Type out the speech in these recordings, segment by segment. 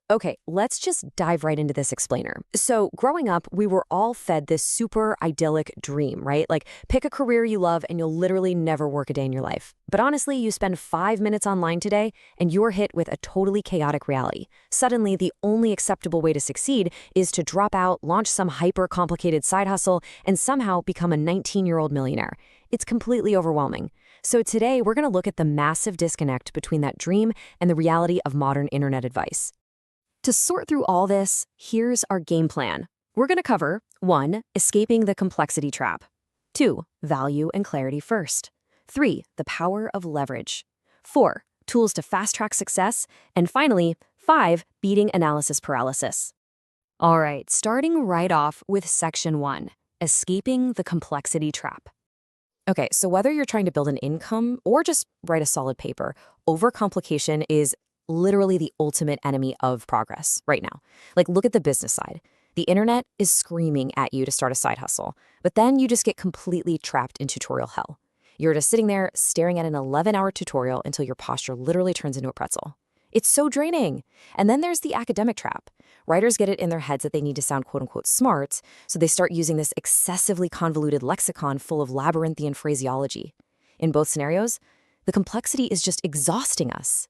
Okay, let's just dive right into this explainer. So, growing up, we were all fed this super idyllic dream, right? Like, pick a career you love and you'll literally never work a day in your life. But honestly, you spend 5 minutes online today and you're hit with a totally chaotic reality. Suddenly, the only acceptable way to succeed is to drop out, launch some hyper complicated side hustle, and somehow become a 19-year-old millionaire. It's completely overwhelming. So, today, we're going to look at the massive disconnect between that dream and the reality of modern internet advice. To sort through all this, here's our game plan. We're going to cover 1. Escaping the complexity trap. 2. Value and clarity first. 3. The power of leverage. 4. Tools to fast-track success. And finally, 5. Beating analysis paralysis. All right, starting right off with Section 1. Escaping the complexity trap. Okay, so whether you're trying to build an income or just write a solid paper, overcomplication is literally the ultimate enemy of progress right now. Like, look at the business side. The internet is screaming at you to start a side hustle, but then you just get completely trapped in tutorial hell. You're just sitting there staring at an 11-hour tutorial until your posture literally turns into a pretzel. It's so draining. And then there's the academic trap. Writers get it in their heads that they need to sound quote-unquote smart, so they start using this excessively convoluted lexicon full of labyrinthian phraseology. In both scenarios, the complexity is just exhausting us.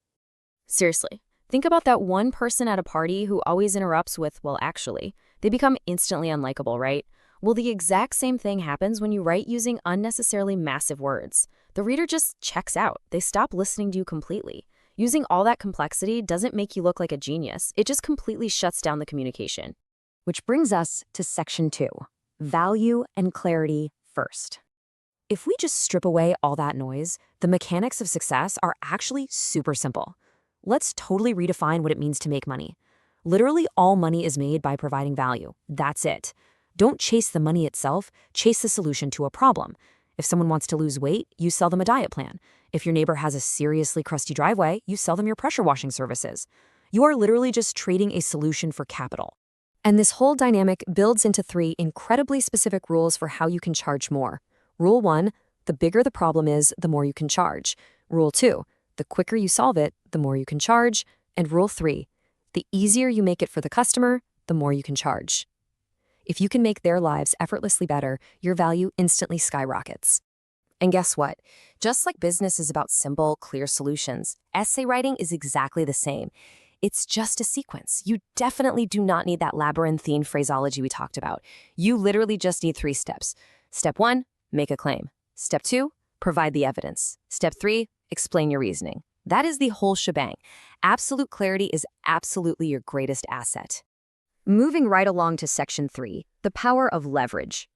Seriously, think about that one person at a party who always interrupts with, well, actually. They become instantly unlikable, right? Well, the exact same thing happens when you write using unnecessarily massive words. The reader just checks out. They stop listening to you completely. Using all that complexity doesn't make you look like a genius. It just completely shuts down the communication. Which brings us to Section 2, value and clarity first. If we just strip away all that noise, the mechanics of success are actually super simple. Let's totally redefine what it means to make money. Literally, all money is made by providing value. That's it. Don't chase the money itself, chase the solution to a problem. If someone wants to lose weight, you sell them a diet plan. If your neighbor has a seriously crusty driveway, you sell them your pressure washing services. You are literally just trading a solution for capital. And this whole dynamic builds into 3 incredibly specific rules for how you can charge more. Rule 1, the bigger the problem is, the more you can charge. Rule 2, the quicker you solve it, the more you can charge. And Rule 3, the easier you make it for the customer, the more you can charge. If you can make their lives effortlessly better, your value instantly skyrockets. And guess what? Just like business is about simple, clear solutions, essay writing is exactly the same. It's just a sequence. You definitely do not need that labyrinthine phraseology we talked about. You literally just need 3 steps. Step 1, make a claim. Step 2, provide the evidence. Step 3, explain your reasoning. That is the whole shebang. Absolute clarity is absolutely your greatest asset. Moving right along to Section 3, the power of leverage.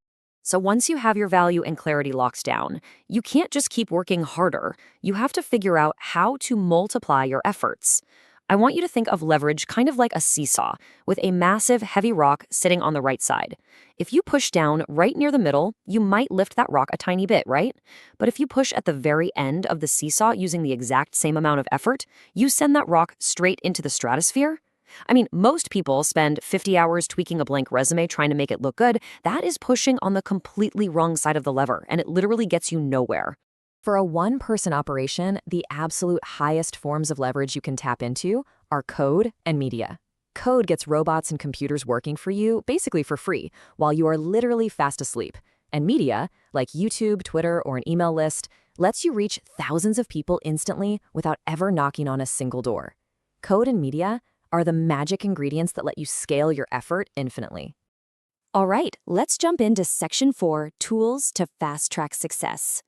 So once you have your value and clarity locked down, you can't just keep working harder. You have to figure out how to multiply your efforts. I want you to think of leverage kind of like a seesaw, with a massive, heavy rock sitting on the right side. If you push down right near the middle, you might lift that rock a tiny bit, right? But if you push at the very end of the seesaw using the exact same amount of effort, you send that rock straight into the stratosphere. I mean, most people spend 50 hours tweaking a blank resume trying to make it look good. That is pushing on the completely wrong side of the lever, and it literally gets you nowhere. For a one-person operation, the absolute highest forms of leverage you can tap into are code and media. Code gets robots and computers working for you basically for free, while you are literally fast asleep. And media, like YouTube, Twitter, or an email list, lets you reach thousands of people instantly without ever knocking on a single door. Code and media are the magic ingredients that let you scale your effort infinitely. All right, let's jump into Section 4, tools to fast-track success.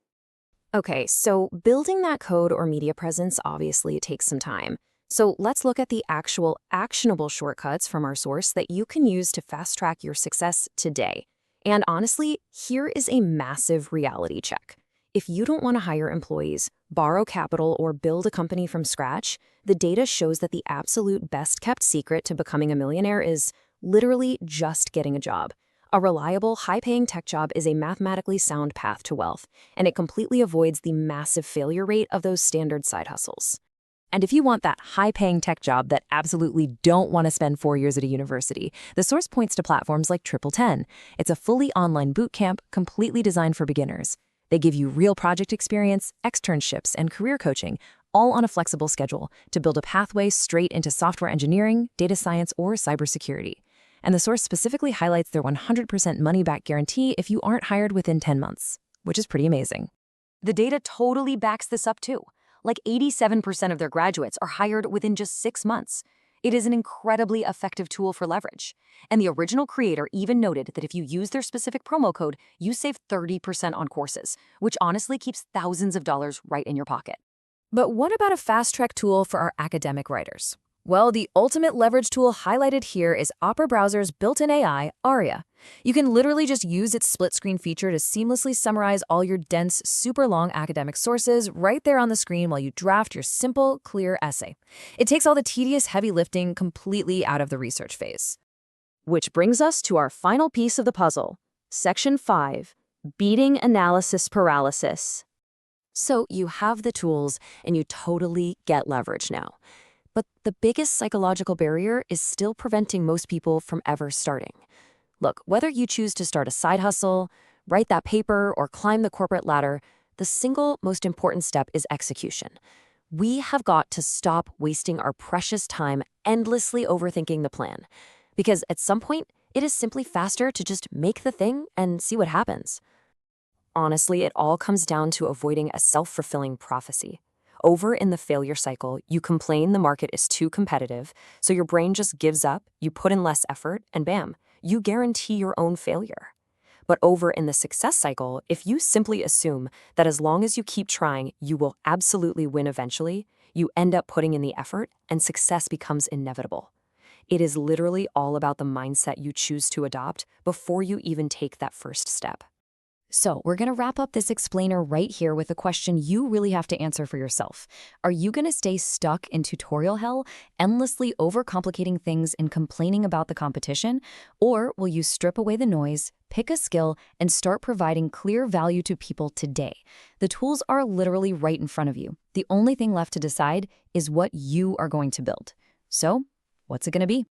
Okay, so building that code or media presence obviously takes some time. So let's look at the actual actionable shortcuts from our source that you can use to fast-track your success today. And honestly, here is a massive reality check. If you don't want to hire employees, borrow capital, or build a company from scratch, the data shows that the absolute best-kept secret to becoming a millionaire is literally just getting a job. A reliable, high-paying tech job is a mathematically sound path to wealth, and it completely avoids the massive failure rate of those standard side hustles. And if you want that high-paying tech job that absolutely don't want to spend 4 years at a university, the source points to platforms like Triple10. It's a fully online boot camp completely designed for beginners. They give you real project experience, externships, and career coaching, all on a flexible schedule to build a pathway straight into software engineering, data science, or cybersecurity. And the source specifically highlights their 100% money-back guarantee if you aren't hired within 10 months, which is pretty amazing. The data totally backs this up too. Like 87% of their graduates are hired within just 6 months. It is an incredibly effective tool for leverage. And the original creator even noted that if you use their specific promo code, you save 30% on courses, which honestly keeps thousands of dollars right in your pocket. But what about a fast-track tool for our academic writers? Well, the ultimate leverage tool highlighted here is Opera Browser's built-in AI, Aria. You can literally just use its split-screen feature to seamlessly summarize all your dense, super long academic sources right there on the screen while you draft your simple, clear essay. It takes all the tedious heavy lifting completely out of the research phase. Which brings us to our final piece of the puzzle, Section 5, Beating Analysis Paralysis. So you have the tools and you totally get leverage now. But the biggest psychological barrier is still preventing most people from ever starting. Look, whether you choose to start a side hustle, write that paper, or climb the corporate ladder, the single most important step is execution. We have got to stop wasting our precious time endlessly overthinking the plan. Because at some point, it is simply faster to just make the thing and see what happens. Honestly, it all comes down to avoiding a self-fulfilling prophecy. Over in the failure cycle, you complain the market is too competitive, so your brain just gives up, you put in less effort, and bam, you guarantee your own failure. But over in the success cycle, if you simply assume that as long as you keep trying, you will absolutely win eventually, you end up putting in the effort, and success becomes inevitable. It is literally all about the mindset you choose to adopt before you even take that first step. So we're going to wrap up this explainer right here with a question you really have to answer for yourself. Are you going to stay stuck in tutorial hell, endlessly overcomplicating things and complaining about the competition? Or will you strip away the noise, pick a skill, and start providing clear value to people today? The tools are literally right in front of you. The only thing left to decide is what you are going to build. So, what's it going to be?